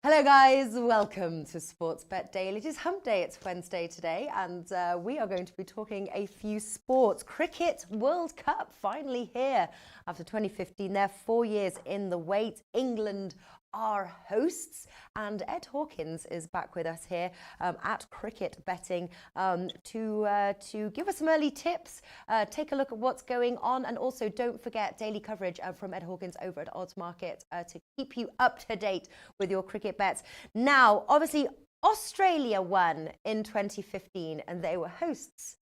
Hello guys, welcome to Sports Bet Daily. It is hump day, it's Wednesday today, and we are going to be talking a few sports. Cricket World Cup finally here after 2015. They're 4 years in the wait. England are hosts, and Ed Hawkins is back with us here at Cricket Betting to give us some early tips, take a look at what's going on, and also don't forget daily coverage from Ed Hawkins over at Oddsmarket to keep you up to date with your cricket bets. Now, obviously, Australia won in 2015 and they were hosts.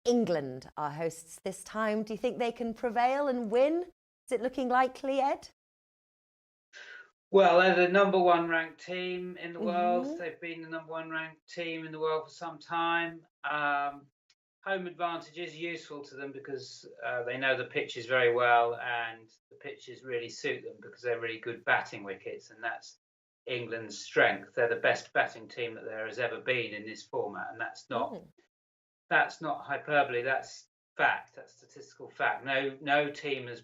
England are hosts this time. Do you think they can prevail and win? Is it looking likely, Ed? Well, they're the number one ranked team in the world. They've been the number one ranked team in the world for some time. Home advantage is useful to them because they know the pitches very well, and the pitches really suit them because they're really good batting wickets, and that's England's strength. They're the best batting team that there has ever been in this format, and that's not hyperbole. That's fact. That's statistical fact. No team has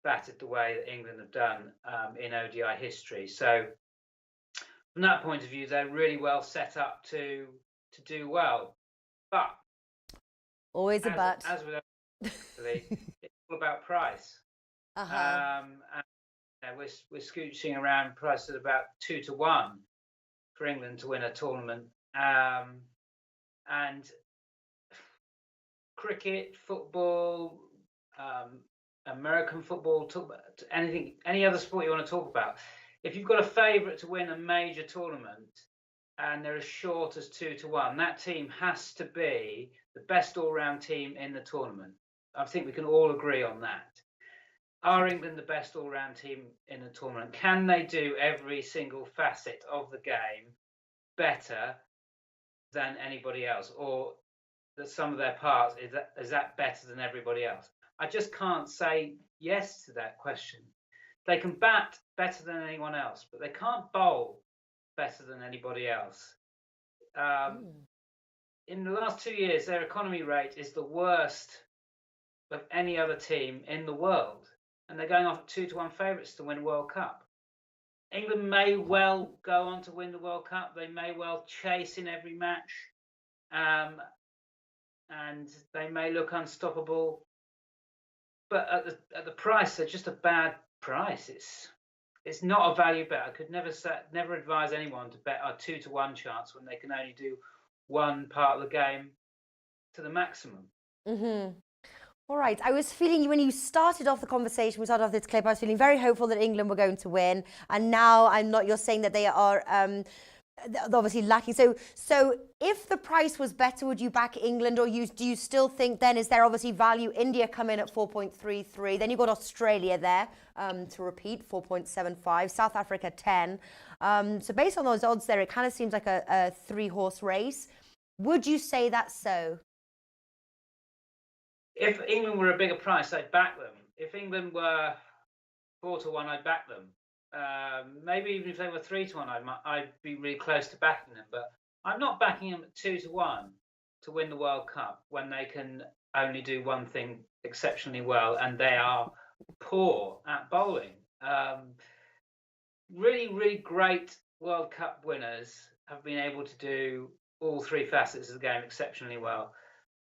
batted the way that England have done in ODI history. So from that point of view, they're really well set up to do well. But always a but. As with everything, it's all about price. And we're scooching around price at about 2 to 1 for England to win a tournament. And cricket, football, American football, talk about any other sport you want to talk about. If you've got a favourite to win a major tournament and they're as short as 2 to 1, that team has to be the best all-round team in the tournament. I think we can all agree on that. Are England the best all-round team in the tournament? Can they do every single facet of the game better than anybody else, or the sum of their parts is that better than everybody else? I just can't say yes to that question. They can bat better than anyone else, but they can't bowl better than anybody else. In the last 2 years, their economy rate is the worst of any other team in the world, and they're going off 2 to 1 favourites to win a World Cup. England may well go on to win the World Cup. They may well chase in every match, and they may look unstoppable. But at the price, they're just a bad price. It's not a value bet. I could never advise anyone to bet a 2 to 1 chance when they can only do one part of the game to the maximum. All right. I was feeling, when you started off the conversation, we started off this clip, I was feeling very hopeful that England were going to win. And now I'm not. You're saying that they are obviously lacking. So if the price was better, would you back England, or do you still think then, is there obviously value? India come in at 4.33. Then you've got Australia there to repeat, 4.75. South Africa, 10. So based on those odds there, it kind of seems like a 3-horse race. Would you say that's so? If England were a bigger price, I'd back them. If England were 4 to 1, I'd back them. Maybe even if they were 3 to 1, I'd be really close to backing them. But I'm not backing them at 2 to 1 to win the World Cup when they can only do one thing exceptionally well, and they are poor at bowling. Really, really great World Cup winners have been able to do all 3 facets of the game exceptionally well,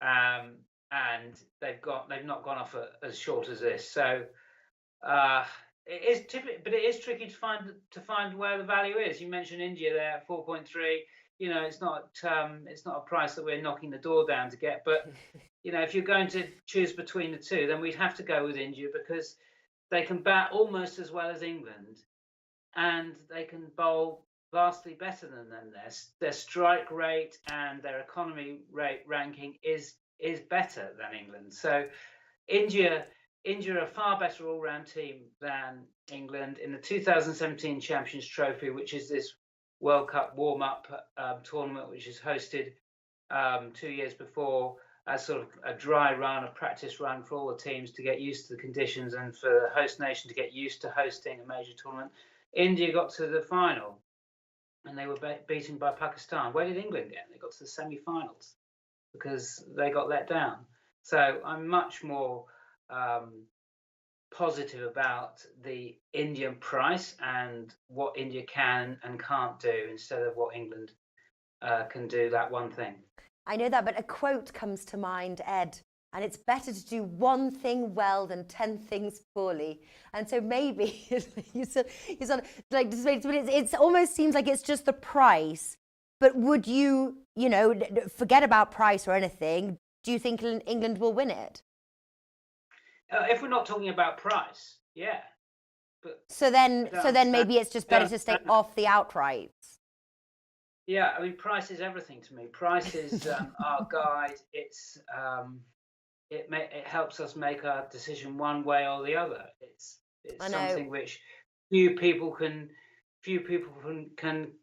and they've not gone off as short as this. So. It is typically, but it is tricky to find where the value is. You mentioned India there at 4.3. You know, it's not a price that we're knocking the door down to get. But you know, if you're going to choose between the two, then we'd have to go with India because they can bat almost as well as England, and they can bowl vastly better than them. Their strike rate and their economy rate ranking is better than England. So India are a far better all-round team than England. In the 2017 Champions Trophy, which is this World Cup warm-up tournament, which is hosted 2 years before as sort of a dry run, a practice run for all the teams to get used to the conditions and for the host nation to get used to hosting a major tournament. India got to the final and they were beaten by Pakistan. Where did England get? They got to the semi-finals because they got let down. So I'm much more positive about the Indian price and what India can and can't do instead of what England can do, that one thing. I know that, but a quote comes to mind, Ed, and it's better to do one thing well than 10 things poorly. And so maybe you said like it almost seems like it's just the price. But would you, forget about price or anything? Do you think England will win it? If we're not talking about price, yeah. But so then maybe it's just better to stay off the outrights. Yeah, I mean, price is everything to me. Price is our guide. It's it helps us make our decision one way or the other. It's something which few people can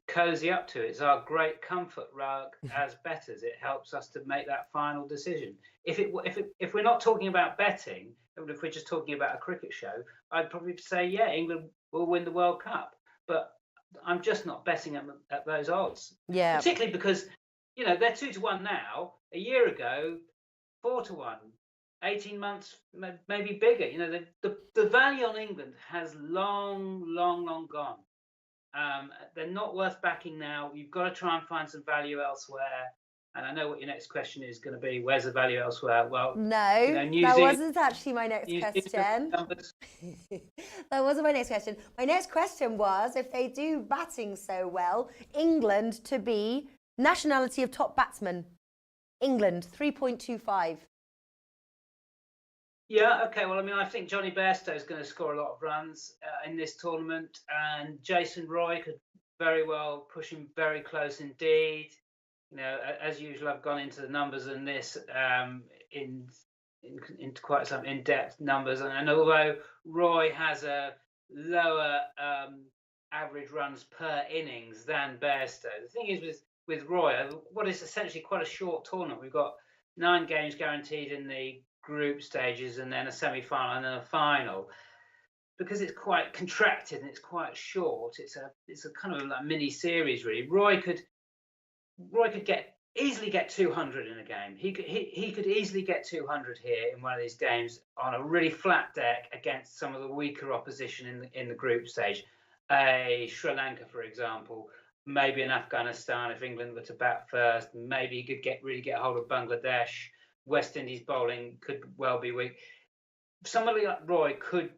cozy up to. It's our great comfort rug as bettors. It helps us to make that final decision. If we're not talking about betting, if we're just talking about a cricket show, I'd probably say, yeah, England will win the World Cup. But I'm just not betting at those odds. Yeah. Particularly because, they're 2-1 now. A year ago, 4-1. 18 months, maybe bigger. The value on England has long gone. They're not worth backing now. You've got to try and find some value elsewhere. And I know what your next question is going to be. Where's the value elsewhere? Well, no, that wasn't actually my next question. That wasn't my next question. My next question was, if they do batting so well, England to be nationality of top batsman. England, 3.25. Yeah, okay. Well, I mean, I think Johnny Bairstow is going to score a lot of runs in this tournament, and Jason Roy could very well push him very close indeed. As usual, I've gone into the numbers in this into quite some in-depth numbers, and although Roy has a lower average runs per innings than Bairstow, the thing is with Roy, what is essentially quite a short tournament. We've got 9 games guaranteed in the group stages, and then a semi-final and then a final. Because it's quite contracted and it's quite short, it's a kind of like mini series really. Roy could easily get 200 in a game. He could easily get 200 here in one of these games on a really flat deck against some of the weaker opposition in the group stage. Sri Lanka, for example, maybe an Afghanistan if England were to bat first. Maybe he could really get hold of Bangladesh. West Indies bowling could well be weak. Somebody like Roy could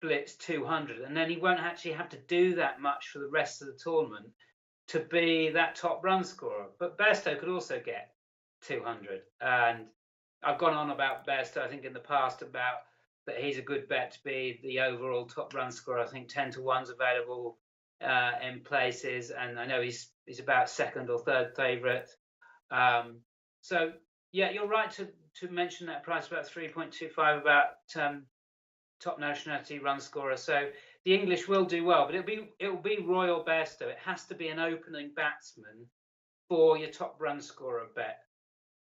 blitz 200, and then he won't actually have to do that much for the rest of the tournament to be that top run scorer. But Bairstow could also get 200. And I've gone on about Bairstow, I think, in the past about that he's a good bet to be the overall top run scorer. I think 10-1's available in places, and I know he's about second or third favourite. So yeah, you're right to mention that price about 3.25 about top nationality run scorer. So the English will do well, but it'll be Roy or Bairstow. It has to be an opening batsman for your top run scorer bet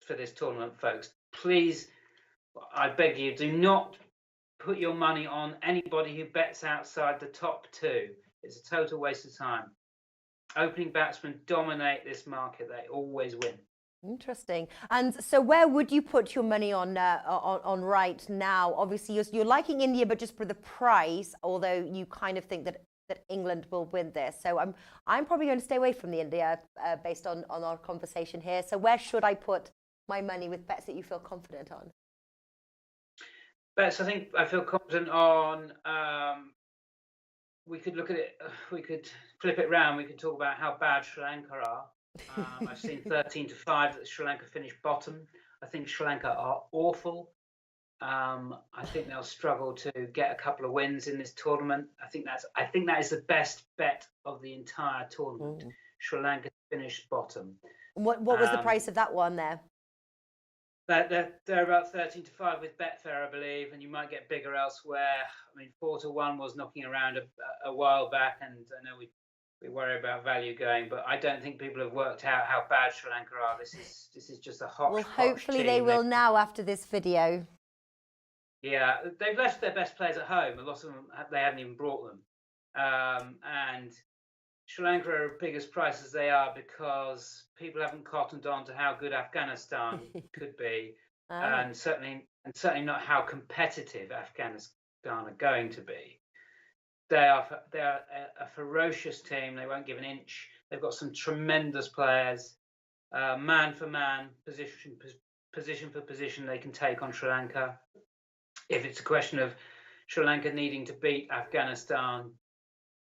for this tournament, folks. Please, I beg you, do not put your money on anybody who bets outside the top 2. It's a total waste of time. Opening batsmen dominate this market. They always win. Interesting. And so where would you put your money on right now? Obviously, you're liking India, but just for the price, although you kind of think that England will win this. So I'm probably going to stay away from the India based on our conversation here. So where should I put my money with bets that you feel confident on? Bets I think I feel confident on. We could look at it, we could flip it around. We could talk about how bad Sri Lanka are. I've seen 13-5 that Sri Lanka finished bottom. I think Sri Lanka are awful. I think they'll struggle to get a couple of wins in this tournament. I think that is the best bet of the entire tournament. Sri Lanka finished bottom. What was the price of that one there? They're about 13-5 with Betfair, I believe, and you might get bigger elsewhere. I mean, 4-1 was knocking around a while back, and I know we worry about value going, but I don't think people have worked out how bad Sri Lanka are. This is just a hot. Well, hopefully team. They will now after this video. Yeah, they've left their best players at home. A lot of them they haven't even brought them, and Sri Lanka are as big as price as they are because people haven't cottoned on to how good Afghanistan could be, and certainly not how competitive Pakistan are going to be. They are a ferocious team. They won't give an inch. They've got some tremendous players, man for man, position for position. They can take on Sri Lanka. If it's a question of Sri Lanka needing to beat Afghanistan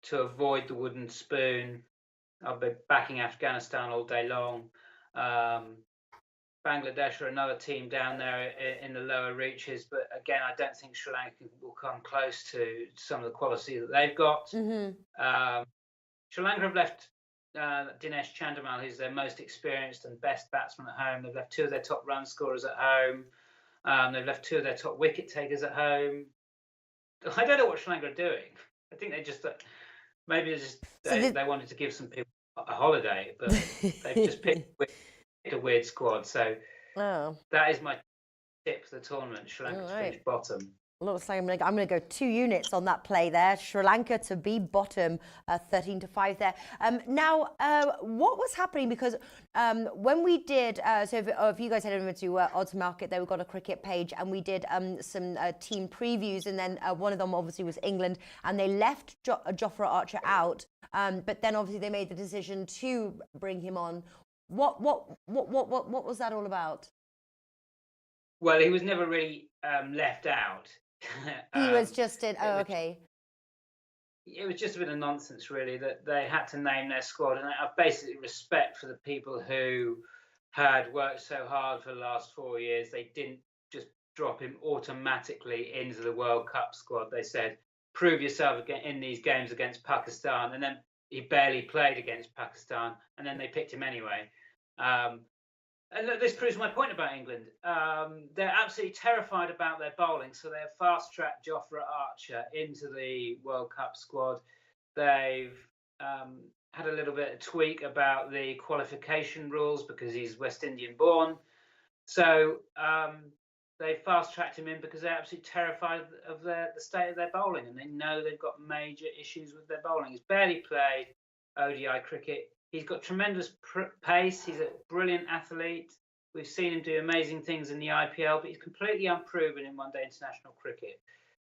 to avoid the wooden spoon, I'll be backing Afghanistan all day long. Bangladesh are another team down there in the lower reaches, but again, I don't think Sri Lanka will come close to some of the quality that they've got. Sri Lanka have left Dinesh Chandimal, who's their most experienced and best batsman at home. They've left 2 of their top run scorers at home. They've left 2 of their top wicket takers at home. I don't know what Sri Lanka are doing. I think they just maybe they wanted to give some people a holiday, but they've just picked a weird squad. So that is my tip for the tournament. Sri Lanka to finish bottom. Looks like I'm going to go 2 units on that play there. Sri Lanka to be bottom, 13-5 there. Now, what was happening? Because when we did, so if you guys head over to Oddsmarket, they've got a cricket page, and we did some team previews, and then one of them obviously was England, and they left Jofra Archer out, but then obviously they made the decision to bring him on. What was that all about? Well, he was never really left out. He was just in. Oh, okay. It was just a bit of nonsense, really, that they had to name their squad, and I have basically respect for the people who had worked so hard for the last 4 years. They didn't just drop him automatically into the World Cup squad. They said, "Prove yourself in these games against Pakistan," and then he barely played against Pakistan, and then they picked him anyway. And look, this proves my point about England. They're absolutely terrified about their bowling, so they've fast-tracked Jofra Archer into the World Cup squad. They've had a little bit of tweak about the qualification rules because he's West Indian born. So they fast-tracked him in because they're absolutely terrified of the state of their bowling, and they know they've got major issues with their bowling. He's barely played ODI cricket. He's got tremendous pace. He's a brilliant athlete. We've seen him do amazing things in the IPL, but he's completely unproven in one-day international cricket.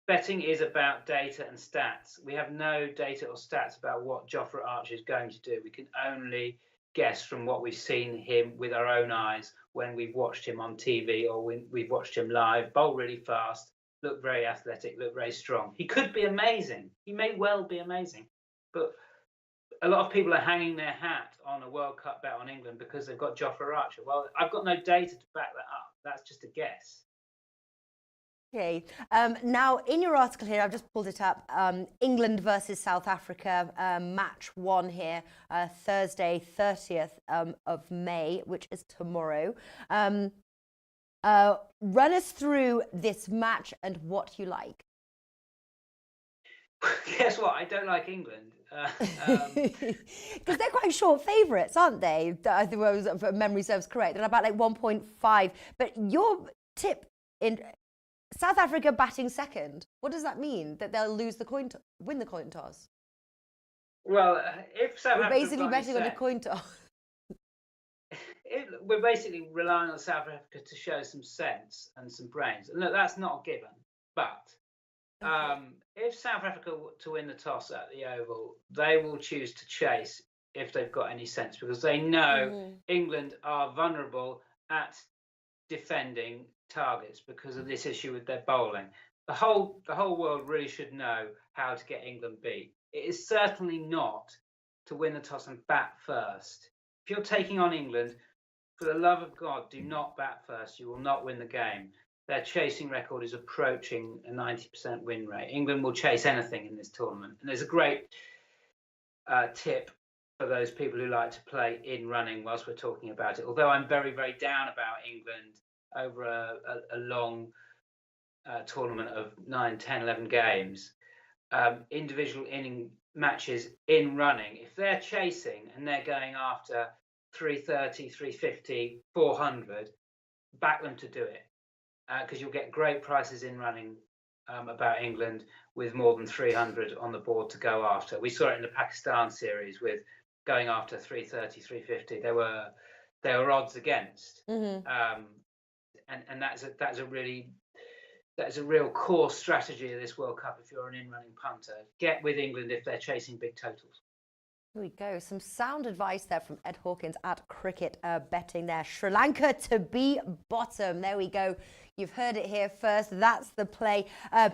Betting is about data and stats. We have no data or stats about what Jofra Archer is going to do. We can only guess from what we've seen him with our own eyes when we've watched him on TV or when we've watched him live, bowl really fast, look very athletic, look very strong. He could be amazing. He may well be amazing, but a lot of people are hanging their hat on a World Cup bet on England because they've got Jofra Archer. Well, I've got no data to back that up. That's just a guess. Okay. Now, in your article here, I've just pulled it up. England versus South Africa, match 1 here, Thursday, 30th of May, which is tomorrow. Run us through this match and what you like. Guess what? I don't like England. Because they're quite short favourites, aren't they? I think if memory serves correct. They're about like 1.5. But your tip in South Africa batting second, what does that mean? That they'll lose the win the coin toss? Well, if South Africa basically betting on a coin toss. We're basically relying on South Africa to show some sense and some brains. Look, that's not a given, but if South Africa to win the toss at the Oval, they will choose to chase if they've got any sense, because they know England are vulnerable at defending targets because of this issue with their bowling. The whole world really should know how to get England beat. It is certainly not to win the toss and bat first. If you're taking on England, for the love of God, do not bat first. You will not win the game. Their chasing record is approaching a 90% win rate. England will chase anything in this tournament. And there's a great tip for those people who like to play in running whilst we're talking about it. Although I'm very, very down about England over a long tournament of 9, 10, 11 games, individual inning matches in running, if they're chasing and they're going after 330, 350, 400, back them to do it. Because you'll get great prices in running about England with more than 300 on the board to go after. We saw it in the Pakistan series with going after 330, 350. There were odds against, and that's a really that is a real core strategy of this World Cup if you're an in-running punter. Get with England if they're chasing big totals. Here we go. Some sound advice there from Ed Hawkins at Cricket Betting there. Sri Lanka to be bottom. There we go. You've heard it here first. That's the play.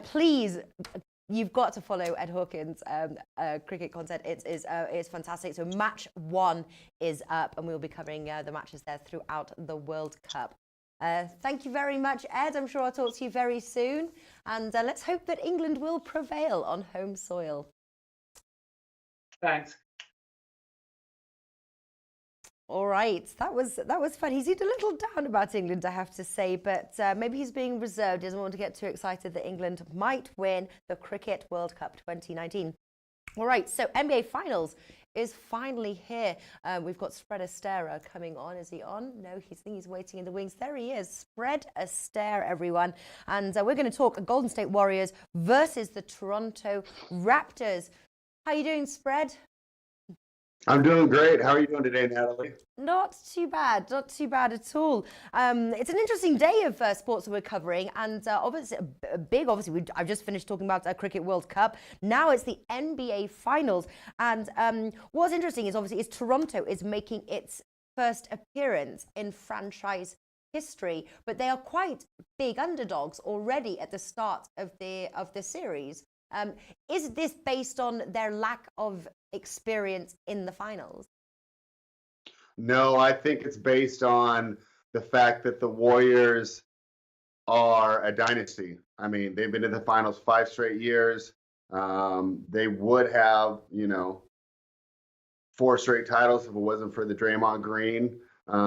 Please, you've got to follow Ed Hawkins' cricket content. It's fantastic. So match 1 is up, and we'll be covering the matches there throughout the World Cup. Thank you very much, Ed. I'm sure I'll talk to you very soon. And let's hope that England will prevail on home soil. Thanks. All right, that was fun. He seemed a little down about England, I have to say, but maybe he's being reserved. He doesn't want to get too excited that England might win the Cricket World Cup 2019. All right, so NBA Finals is finally here. We've got Fred Astaire coming on. Is he on? No, he's waiting in the wings. There he is, Fred Astaire, everyone. And we're going to talk Golden State Warriors versus the Toronto Raptors. How are you doing, Fred? I'm doing great. How are you doing today, Natalie? Not too bad at all. It's an interesting day of sports that we're covering, and obviously, I've just finished talking about Cricket World Cup. Now it's the NBA Finals, and what's interesting is obviously Toronto is making its first appearance in franchise history, but they are quite big underdogs already at the start of the series. Is this based on their lack of experience in the finals? No, I think it's based on the fact that the Warriors are a dynasty. I mean, they've been in the finals 5 straight years. They would have, 4 straight titles if it wasn't for the Draymond Green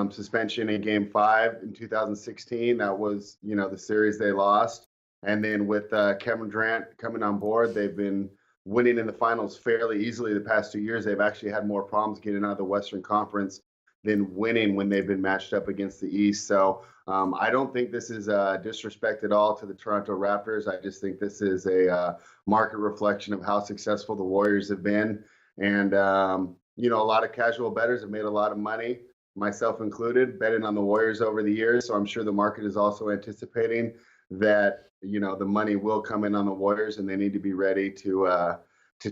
suspension in Game 5 in 2016. That was, the series they lost. And then with Kevin Durant coming on board, they've been winning in the finals fairly easily the past 2 years. They've actually had more problems getting out of the Western Conference than winning when they've been matched up against the East. So I don't think this is disrespect at all to the Toronto Raptors. I just think this is a market reflection of how successful the Warriors have been. And, a lot of casual bettors have made a lot of money, myself included, betting on the Warriors over the years. So I'm sure the market is also anticipating that the money will come in on the Warriors, and they need to be ready to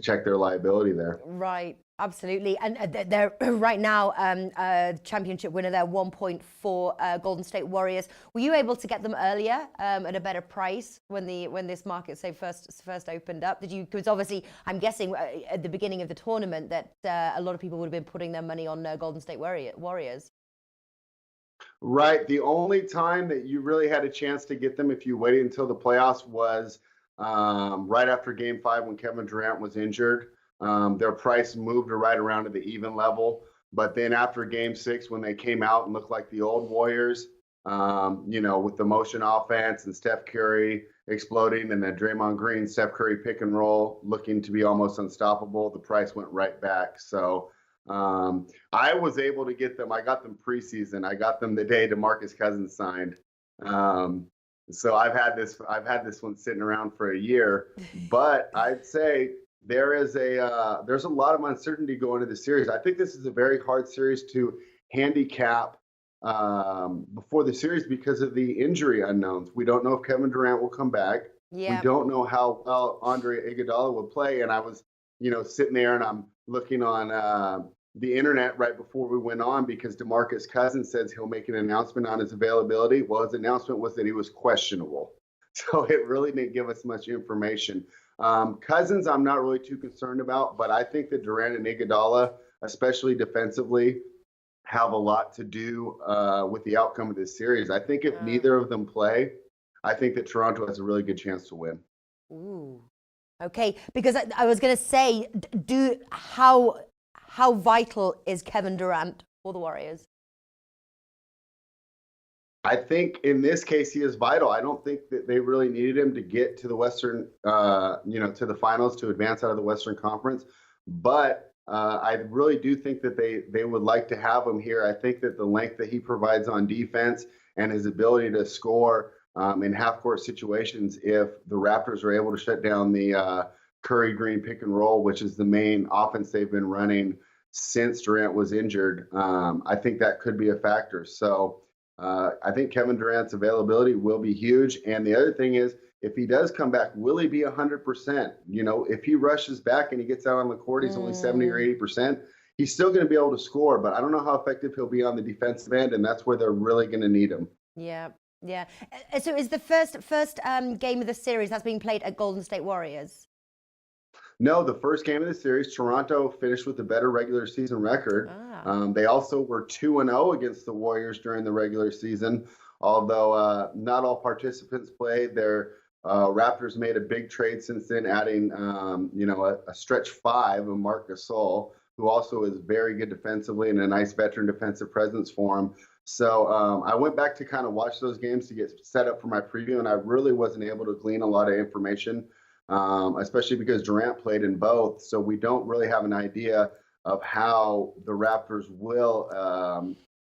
check their liability there. Right, absolutely. And they're right now championship winner. They're 1.4 Golden State Warriors. Were you able to get them earlier at a better price when this market first opened up? Did you? Because obviously, I'm guessing at the beginning of the tournament that a lot of people would have been putting their money on Golden State Warriors. Right. The only time that you really had a chance to get them if you waited until the playoffs was right after Game 5 when Kevin Durant was injured. Their price moved right around to the even level. But then after Game 6, when they came out and looked like the old Warriors, with the motion offense and Steph Curry exploding and then Draymond Green, Steph Curry pick and roll looking to be almost unstoppable, the price went right back. So I was able to get them. I got them preseason. I got them the day DeMarcus Cousins signed. So I've had this one sitting around for a year, but I'd say there's a lot of uncertainty going into the series. I think this is a very hard series to handicap before the series because of the injury unknowns. We don't know if Kevin Durant will come back. Yeah. We don't know how well Andre Iguodala would play. And I was, sitting there and I'm looking on the internet right before we went on because DeMarcus Cousins says he'll make an announcement on his availability. Well, his announcement was that he was questionable. So it really didn't give us much information. Cousins, I'm not really too concerned about, but I think that Durant and Iguodala, especially defensively, have a lot to do with the outcome of this series. I think if neither of them play, I think that Toronto has a really good chance to win. Ooh. Okay, because I was going to say, how vital is Kevin Durant for the Warriors? I think in this case he is vital. I don't think that they really needed him to get to the Western, to the finals to advance out of the Western Conference. But I really do think that they would like to have him here. I think that the length that he provides on defense and his ability to score in half-court situations, if the Raptors are able to shut down the Curry Green pick and roll, which is the main offense they've been running since Durant was injured, I think that could be a factor. So I think Kevin Durant's availability will be huge. And the other thing is if he does come back, will he be 100%? You know, if he rushes back and he gets out on the court, he's only 70 or 80%. He's still going to be able to score, but I don't know how effective he'll be on the defensive end, and that's where they're really going to need him. Yeah, yeah. So is the first game of the series that's being played at Golden State Warriors? No, the first game of the series, Toronto finished with a better regular season record. They also were 2-0 against the Warriors during the regular season, although not all participants played. Their Raptors made a big trade since then, adding a stretch five of Marc Gasol, who also is very good defensively and a nice veteran defensive presence for him. So I went back to kind of watch those games to get set up for my preview, and I really wasn't able to glean a lot of information, especially because Durant played in both. So we don't really have an idea of how the Raptors will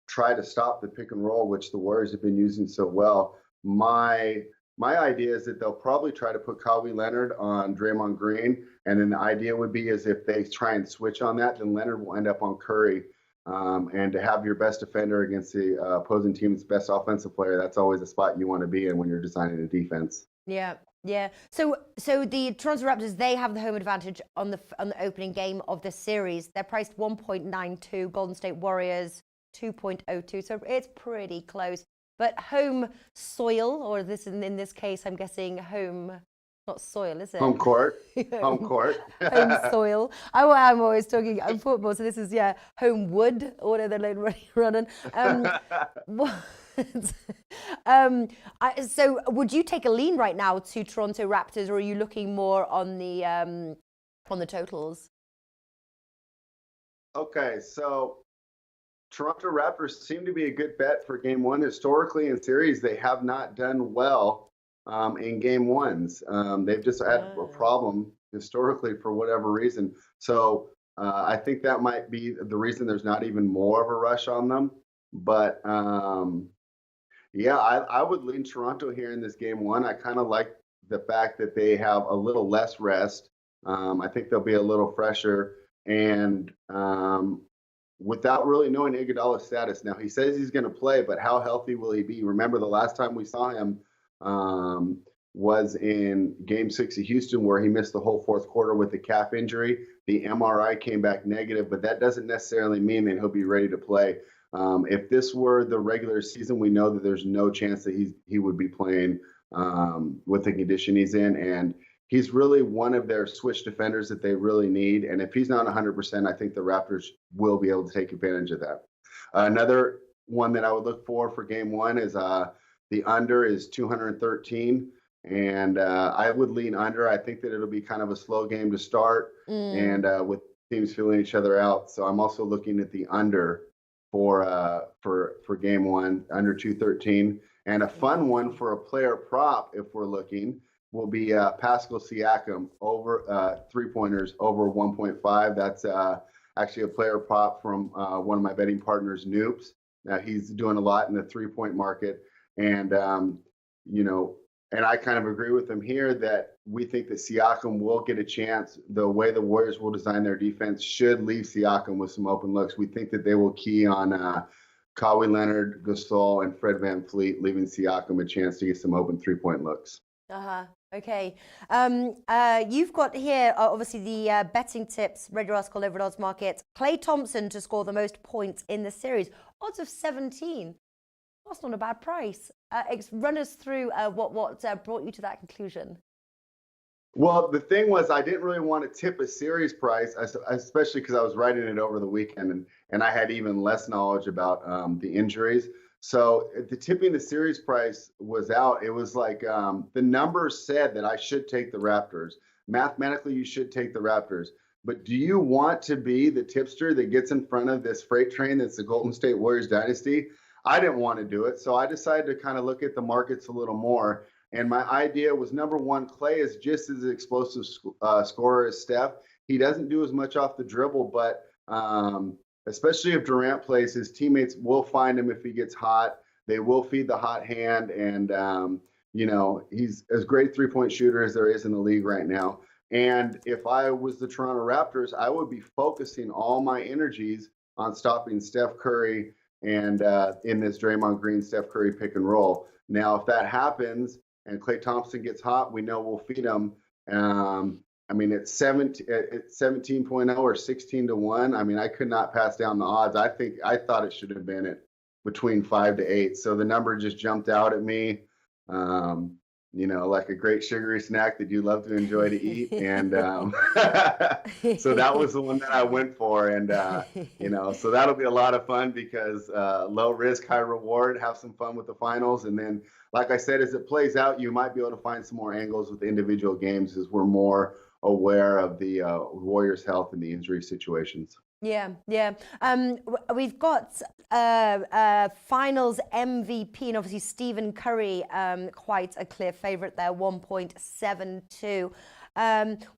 try to stop the pick and roll, which the Warriors have been using so well. My idea is that they'll probably try to put Kawhi Leonard on Draymond Green, and then the idea would be is if they try and switch on that, then Leonard will end up on Curry. And to have your best defender against the opposing team's best offensive player, that's always a spot you want to be in when you're designing a defense. Yeah, yeah. So the Toronto Raptors, they have the home advantage on the opening game of the series. They're priced 1.92. Golden State Warriors 2.02. So it's pretty close. But home soil, or in this case, I'm guessing home, not soil, is it? Home court. Home court. Home soil. I'm always talking football, so this is, home wood, or whatever they're running. So would you take a lean right now to Toronto Raptors, or are you looking more on the totals? Okay, so Toronto Raptors seem to be a good bet for game one. Historically in series, they have not done well in game ones. They've just had a problem historically for whatever reason. So I think that might be the reason there's not even more of a rush on them. But I would lean Toronto here in this game one. I kind of like the fact that they have a little less rest. I think they'll be a little fresher. And without really knowing Iguodala's status. Now, he says he's going to play, but how healthy will he be? Remember, the last time we saw him was in Game 6 of Houston, where he missed the whole fourth quarter with a calf injury. The MRI came back negative, but that doesn't necessarily mean that he'll be ready to play. If this were the regular season, we know that there's no chance that he would be playing with the condition he's in. And he's really one of their switch defenders that they really need. And if he's not 100%, I think the Raptors will be able to take advantage of that. Another one that I would look for game one is the under is 213. And I would lean under. I think that it'll be kind of a slow game to start and with teams feeling each other out. So I'm also looking at the under for game one, under 213. And a fun one for a player prop, if we're looking, will be Pascal Siakam over three-pointers over 1.5. That's actually a player prop from one of my betting partners, Noops. Now he's doing a lot in the three-point market, and and I kind of agree with him here that we think that Siakam will get a chance. The way the Warriors will design their defense should leave Siakam with some open looks. We think that they will key on Kawhi Leonard, Gasol, and Fred VanVleet, leaving Siakam a chance to get some open three-point looks. Okay. You've got here, obviously, the betting tips. Read your article over at Oddsmarket. Klay Thompson to score the most points in the series. Odds of 17. That's not a bad price. Run us through what brought you to that conclusion. Well, the thing was, I didn't really want to tip a series price, especially because I was writing it over the weekend, and I had even less knowledge about the injuries. So the tipping the series price was out. It was like the numbers said that I should take the Raptors. Mathematically, you should take the Raptors. But do you want to be the tipster that gets in front of this freight train that's the Golden State Warriors dynasty? I didn't want to do it. So I decided to kind of look at the markets a little more. And my idea was, number one, Klay is just as an explosive scorer as Steph. He doesn't do as much off the dribble, but especially if Durant plays, his teammates will find him if he gets hot. They will feed the hot hand. And, he's as great a three-point shooter as there is in the league right now. And if I was the Toronto Raptors, I would be focusing all my energies on stopping Steph Curry and in this Draymond Green, Steph Curry pick and roll. Now, if that happens, and Klay Thompson gets hot, we know we'll feed him. I mean, it's 17.0 or 16-1. I mean, I could not pass down the odds. I thought it should have been at between 5 to 8. So the number just jumped out at me. Like a great sugary snack that you love to enjoy to eat. And so that was the one that I went for. And, so that'll be a lot of fun because low risk, high reward, have some fun with the finals. And then, like I said, as it plays out, you might be able to find some more angles with individual games as we're more aware of the Warriors' health and the injury situations. Yeah. We've got finals MVP, and obviously Stephen Curry, quite a clear favourite there, 1.72.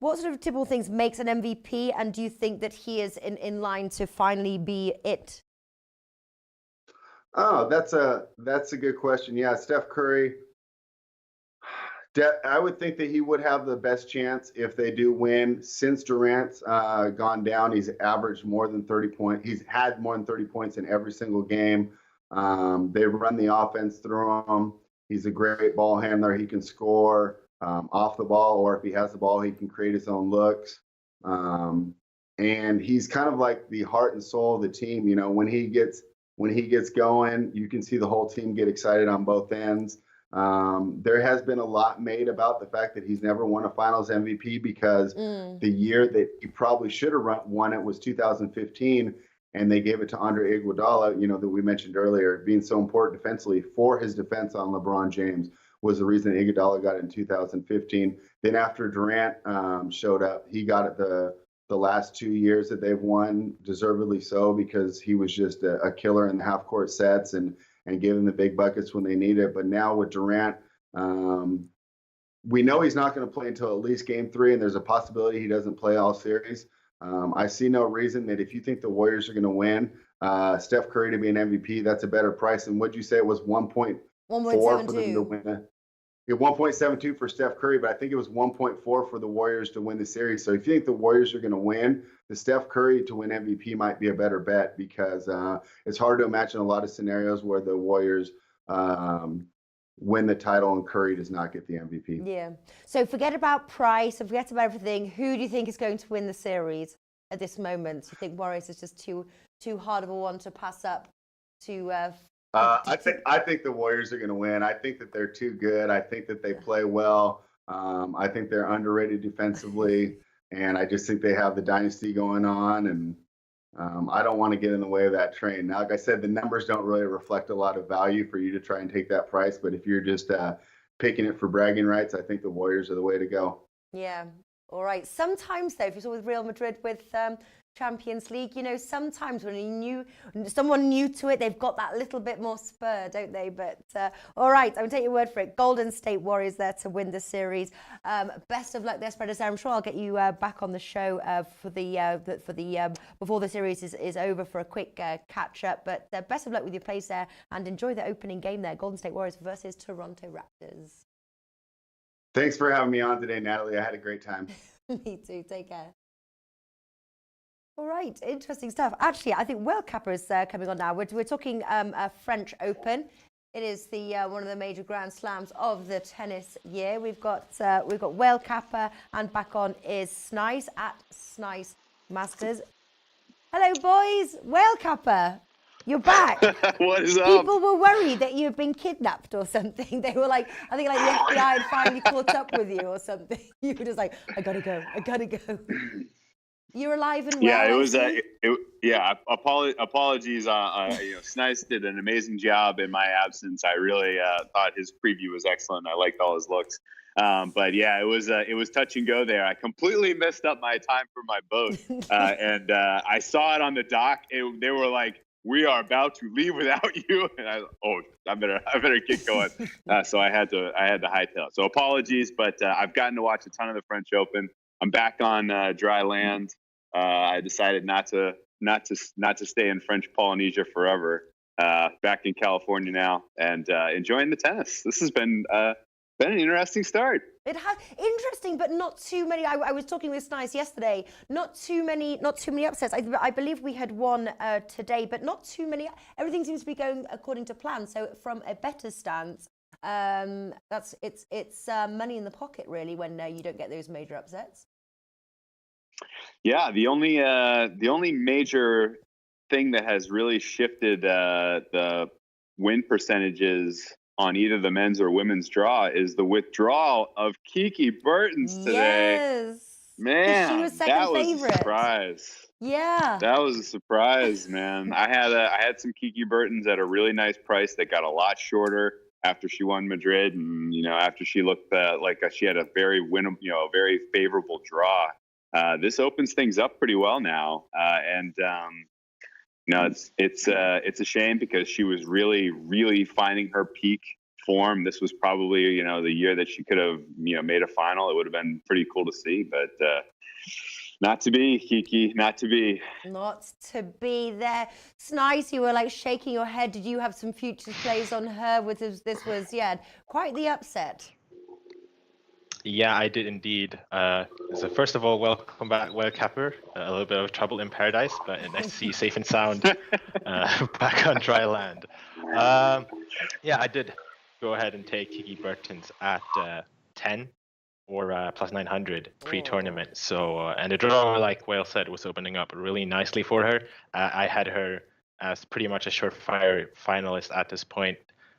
What sort of typical things makes an MVP, and do you think that he is in line to finally be it? Oh, that's a good question. Yeah, Steph Curry. I would think that he would have the best chance if they do win. Since Durant's gone down, he's averaged more than 30 points. He's had more than 30 points in every single game. They run the offense through him. He's a great ball handler. He can score off the ball, or if he has the ball, he can create his own looks. And he's kind of like the heart and soul of the team. When he gets going, you can see the whole team get excited on both ends. There has been a lot made about the fact that he's never won a finals MVP because the year that he probably should have won it was 2015, and they gave it to Andre Iguodala, that we mentioned earlier, being so important defensively for his defense on LeBron James was the reason Iguodala got it in 2015. Then after Durant showed up, he got it the last 2 years that they've won, deservedly so, because he was just a killer in the half-court sets and give them the big buckets when they need it. But now with Durant, we know he's not going to play until at least game 3, and there's a possibility he doesn't play all series. I see no reason that if you think the Warriors are going to win, Steph Curry to be an MVP, that's a better price. And what'd you say it was 1.4 for them to win? Yeah, 1.72 for Steph Curry, but I think it was 1.4 for the Warriors to win the series. So if you think the Warriors are going to win, the Steph Curry to win MVP might be a better bet because it's hard to imagine a lot of scenarios where the Warriors win the title and Curry does not get the MVP. Yeah. So forget about price, forget about everything. Who do you think is going to win the series at this moment? Do you think Warriors is just too hard of a one to pass up to I think the Warriors are going to win. I think that they're too good. I think that they play well. I think they're underrated defensively, and I just think they have the dynasty going on. And I don't want to get in the way of that train. Now, like I said, the numbers don't really reflect a lot of value for you to try and take that price. But if you're just picking it for bragging rights, I think the Warriors are the way to go. Yeah. All right. Sometimes, though, if you saw with Real Madrid with Champions League, sometimes when someone new to it, they've got that little bit more spur, don't they? But all right, I'm going to take your word for it. Golden State Warriors there to win the series. Best of luck there, spreaders. I'm sure I'll get you back on the show for the before the series is over for a quick catch up. But best of luck with your plays there, and enjoy the opening game there. Golden State Warriors versus Toronto Raptors. Thanks for having me on today, Natalie. I had a great time. Me too. Take care. All right, interesting stuff. Actually, I think World Cup is coming on now. We're talking French Open. It is the one of the major Grand Slams of the tennis year. We've got World Cup, and back on is Snice at Snice Masters. Hello, boys. World Cupper, you're back. What is up? People were worried that you had been kidnapped or something. They were like, I think like the FBI had finally caught up with you or something. You were just like, I gotta go. You're alive and well. Yeah, it was. Apologies. Snice did an amazing job in my absence. I really thought his preview was excellent. I liked all his looks. But yeah, it was touch and go there. I completely messed up my time for my boat, and I saw it on the dock. They were like, "We are about to leave without you," and I better get going. So I had to hightail. So apologies, but I've gotten to watch a ton of the French Open. I'm back on dry land. I decided not to stay in French Polynesia forever. Back in California now, and enjoying the tennis. This has been an interesting start. It has interesting, but not too many. I was talking with Snice yesterday. Not too many upsets. I believe we had one today, but not too many. Everything seems to be going according to plan. So from a better stance, it's money in the pocket really when you don't get those major upsets. Yeah, the only major thing that has really shifted the win percentages on either the men's or women's draw is the withdrawal of Kiki Bertens today. Yes, Man, she was second favorite. A surprise. Yeah, that was a surprise, man. I had some Kiki Bertens at a really nice price that got a lot shorter after she won Madrid, and after she looked like she had a very a very favorable draw. This opens things up pretty well now, and it's a shame because she was really finding her peak form. This was probably the year that she could have made a final. It would have been pretty cool to see, but not to be, Kiki, not to be. Not to be there. Snice, you were like shaking your head. Did you have some futures plays on her? This was quite the upset. Yeah, I did indeed. So first of all, welcome back, Well Capper. A little bit of trouble in paradise, but nice to see you safe and sound back on dry land. Yeah, I did go ahead and take Kiki Bertens at 10 or plus 900 pre-tournament. So, and the draw, like Whale said, was opening up really nicely for her. I had her as pretty much a surefire finalist at this point,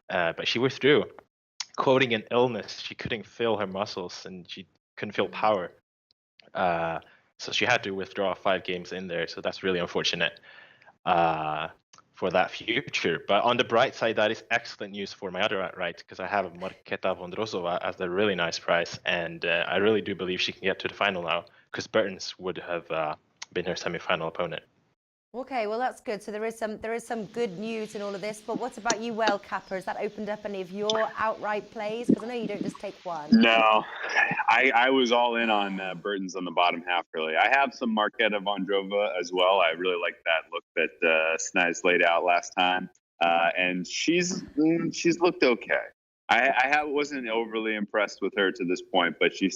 but she withdrew. Quoting an illness, she couldn't feel her muscles and she couldn't feel power. So she had to withdraw 5 games in there. So that's really unfortunate for that future. But on the bright side, that is excellent news for my other outright because I have Marketa Vondrosova as a really nice price. And I really do believe she can get to the final now because Bertens would have been her semi-final opponent. Okay, well that's good. So there is some good news in all of this. But what about you, Well Capper? Has that opened up any of your outright plays? Because I know you don't just take one. No, I was all in on Bertens on the bottom half. Really, I have some Marketa Vondrova as well. I really like that look that Snice laid out last time, and she's looked okay. I wasn't overly impressed with her to this point, but she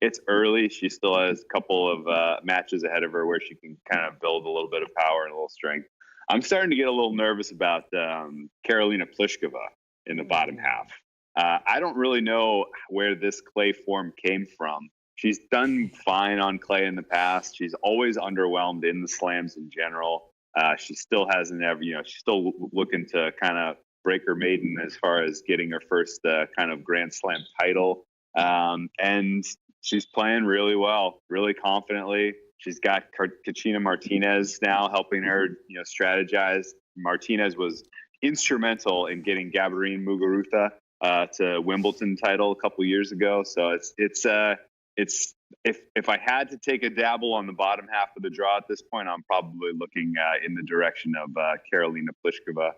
it's early. She still has a couple of matches ahead of her where she can kind of build a little bit of power and a little strength. I'm starting to get a little nervous about Karolina Pliskova in the bottom half. I don't really know where this clay form came from. She's done fine on clay in the past. She's always underwhelmed in the slams in general. She still hasn't ever, she's still looking to kind of break her maiden as far as getting her first kind of Grand Slam title. And she's playing really well, really confidently. She's got Kachina Martinez now helping her, strategize. Martinez was instrumental in getting Gabrielle Muguruza to Wimbledon title a couple years ago. So it's if I had to take a dabble on the bottom half of the draw at this point, I'm probably looking in the direction of Karolina Pliskova.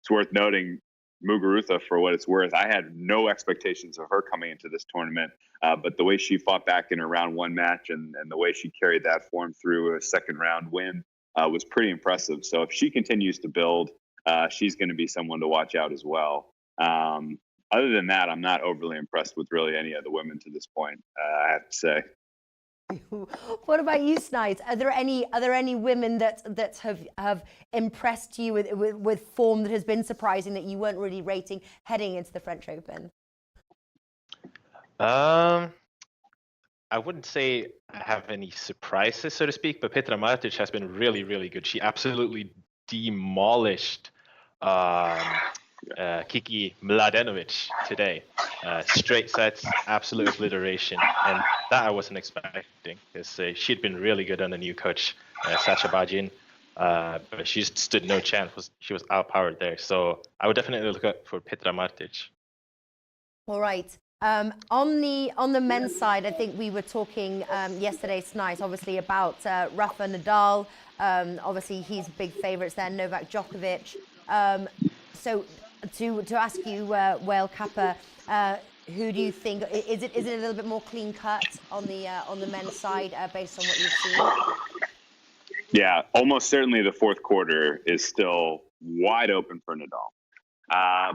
It's worth noting Muguruza, for what it's worth, I had no expectations of her coming into this tournament, but the way she fought back in her round 1 match and the way she carried that form through a second round win was pretty impressive. So if she continues to build, she's going to be someone to watch out as well. Other than that, I'm not overly impressed with really any of the women to this point, I have to say. What about you, Snides? Are there any women that have impressed you with form that has been surprising that you weren't really rating heading into the French Open? I wouldn't say I have any surprises, so to speak, but Petra Martic has been really, really good. She absolutely demolished Kiki Mladenovic today. Straight sets, absolute obliteration, and that I wasn't expecting because she'd been really good on the new coach, Sacha Bajin, but she just stood no chance. She was outpowered there. So I would definitely look up for Petra Martic. All right. On the men's side, I think we were talking yesterday, Snice, obviously about Rafa Nadal. Obviously, he's big favourites there. Novak Djokovic. So to ask you, Whale Capper, who do you think is it a little bit more clean cut on the men's side based on what you've seen? Yeah, almost certainly the fourth quarter is still wide open for Nadal.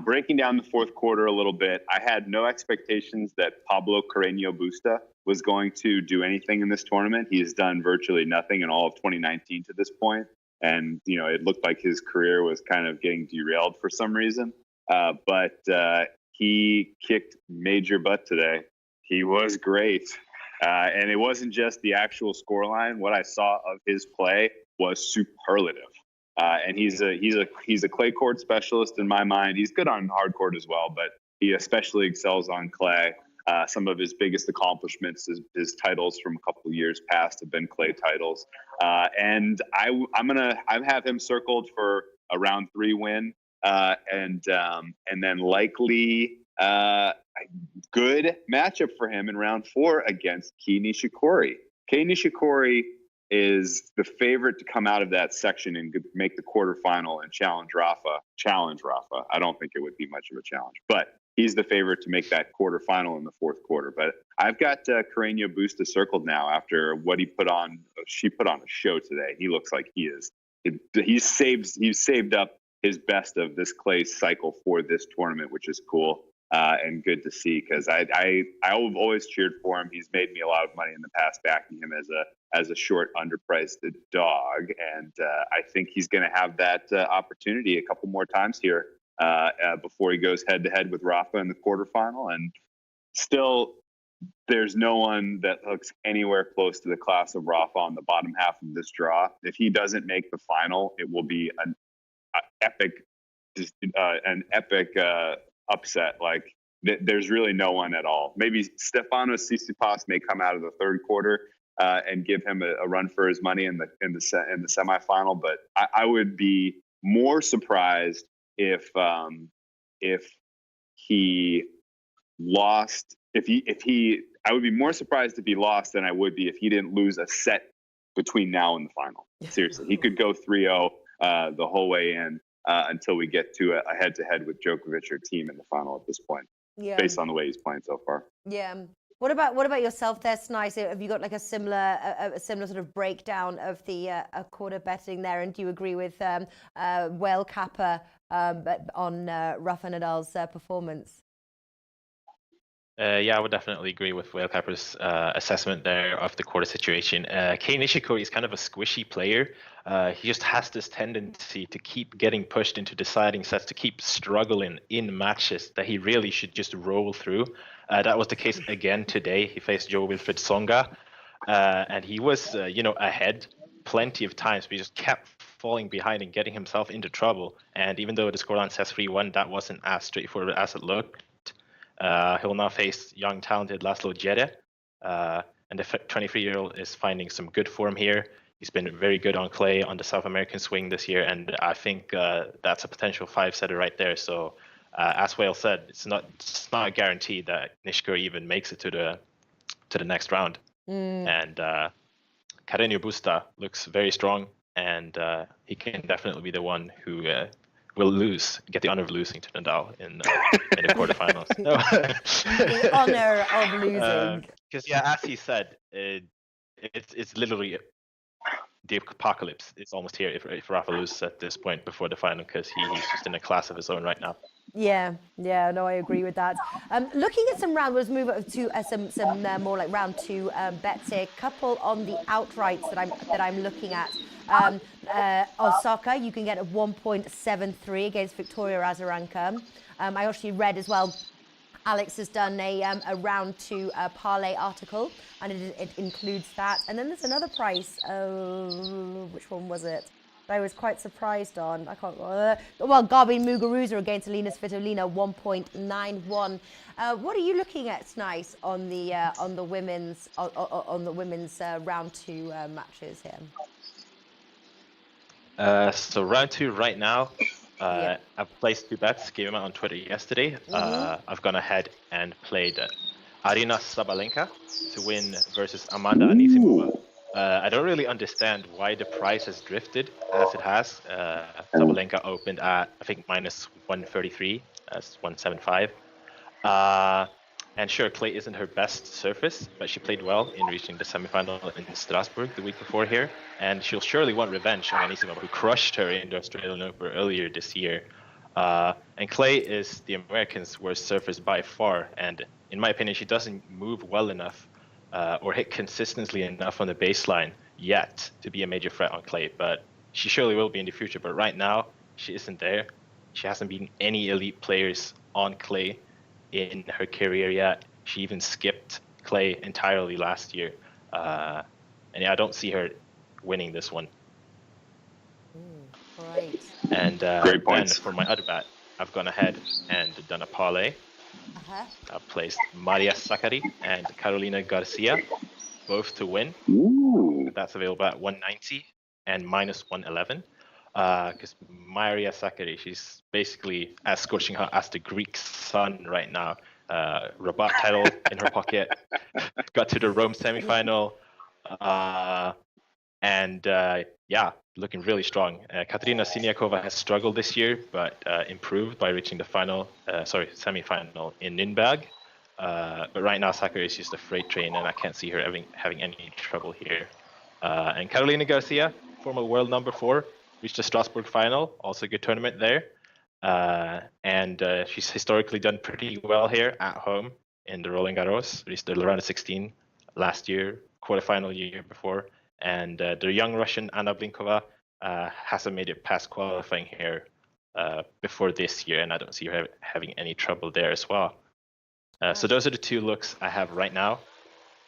Breaking down the fourth quarter a little bit, I had no expectations that Pablo Carreño Busta was going to do anything in this tournament. He's done virtually nothing in all of 2019 to this point. And, it looked like his career was kind of getting derailed for some reason. but he kicked major butt today. He was great. And it wasn't just the actual scoreline. What I saw of his play was superlative. And he's a clay court specialist in my mind. He's good on hard court as well, but he especially excels on clay. Some of his biggest accomplishments, his titles from a couple of years past, have been clay titles. And I have him circled for a round 3 win, and then likely good matchup for him in round 4 against Kei Nishikori. Kei Nishikori is the favorite to come out of that section and make the quarterfinal and challenge Rafa. I don't think it would be much of a challenge, but he's the favorite to make that quarterfinal in the 4th quarter. But I've got Carreño Busta circled now after what she put on a show today. He looks like he's saved up his best of this clay cycle for this tournament, which is cool. And good to see, because I've always cheered for him. He's made me a lot of money in the past backing him as a short, underpriced dog, and I think he's going to have that opportunity a couple more times here before he goes head to head with Rafa in the quarterfinal. And still, there's no one that looks anywhere close to the class of Rafa on the bottom half of this draw. If he doesn't make the final, it will be an epic upset. Like there's really no one at all. Maybe Stefanos Tsitsipas may come out of the 3rd quarter and give him a run for his money in the semifinal. But I would be more surprised if he lost. I would be more surprised if he lost than I would be if he didn't lose a set between now and the final. Seriously, he could go 3-0 the whole way in. Until we get to a head-to-head with Djokovic or team in the final at this point, based on the way he's playing so far. Yeah. What about yourself there, Snice? Have you got like a similar sort of breakdown of the quarter betting there? And do you agree with Whale Kappa on Rafa Nadal's performance? Yeah, I would definitely agree with Whale Kappa's assessment there of the quarter situation. Kei Nishikori is kind of a squishy player. He just has this tendency to keep getting pushed into deciding sets, to keep struggling in matches that he really should just roll through. That was the case again today. He faced Jo-Wilfried Tsonga, and he was, ahead plenty of times, but he just kept falling behind and getting himself into trouble. And even though the scoreline says 3-1, that wasn't as straightforward as it looked. He'll now face young, talented Laszlo Djere, and the 23-year-old is finding some good form here. He's been very good on clay on the South American swing this year, and I think that's a potential 5-setter right there. So, as Whale said, it's not a guarantee that Nishikori even makes it to the next round. And Carreño Busta looks very strong, and he can definitely be the one who will get the honor of losing to Nadal in the quarterfinals. The honor of losing. Because as he said, it's literally the apocalypse. It's almost here if Rafa loses at this point before the final, because he's just in a class of his own right now. Yeah, no, I agree with that. Looking at some rounds, let's move to some more like round 2 bets here. Couple on the outrights that I'm looking at. Osaka, you can get a 1.73 against Victoria Azarenka. I actually read as well, Alex has done a round 2 parlay article, and it includes that. And then there's another price. Which one was it? I was quite surprised on. I can't. Garbine Muguruza against Alina Svitolina, 1.91. What are you looking at, Snice, on the women's round 2 matches here? So round 2 right now, I've placed 2 bets, gave them out on Twitter yesterday. I've gone ahead and played Arina Sabalenka to win versus Amanda Anisimova. I don't really understand why the price has drifted as it has. Sabalenka opened at, I think, minus 133, that's 175. And sure, clay isn't her best surface, but she played well in reaching the semifinal in Strasbourg the week before here. And she'll surely want revenge on Anisimova, who crushed her in the Australian Open earlier this year. And clay is the Americans' worst surface by far. And in my opinion, she doesn't move well enough or hit consistently enough on the baseline yet to be a major threat on clay. But she surely will be in the future. But right now, she isn't there. She hasn't beaten any elite players on clay in her career yet. She even skipped clay entirely last year. And yeah, I don't see her winning this one. Right. And Great then points. for my other bet, I've gone ahead and done a parlay. I've placed Maria Sakkari and Carolina Garcia, both to win. Ooh. That's available at 190 and minus 111. Because Maria Sakkari, she's basically as scorching hot as the Greek sun right now. Rabat title in her pocket, got to the Rome semifinal, and yeah, looking really strong. Katerina Siniakova has struggled this year, but improved by reaching the semifinal in Nürnberg. But right now, Sakkari is just a freight train, and I can't see her having any trouble here. And Carolina Garcia, former world number 4, reached the Strasbourg final, also a good tournament there. And she's historically done pretty well here at home in the Roland Garros, reached the round of 16 last year, quarterfinal year before. And the young Russian Anna Blinkova hasn't made it past qualifying here before this year, and I don't see her having any trouble there as well. So those are the 2 looks I have right now.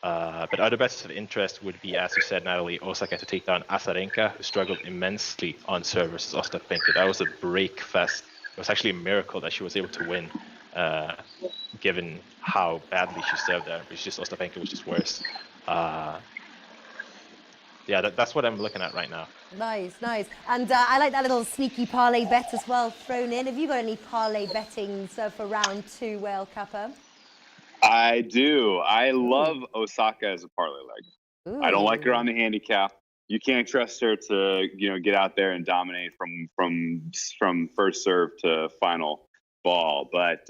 But other bets of interest would be, as you said, Natalie, Osaka to take down Azarenka, who struggled immensely on serve versus Ostapenko. That was a break fest. It was actually a miracle that she was able to win, given how badly she served there. It's just Ostapenko was just worse. Yeah, that's what I'm looking at right now. Nice. And I like that little sneaky parlay bet as well thrown in. Have you got any parlay betting for round 2 World Cup? I do. I love Osaka as a parlay leg. I don't like her on the handicap. You can't trust her to, get out there and dominate from first serve to final ball. But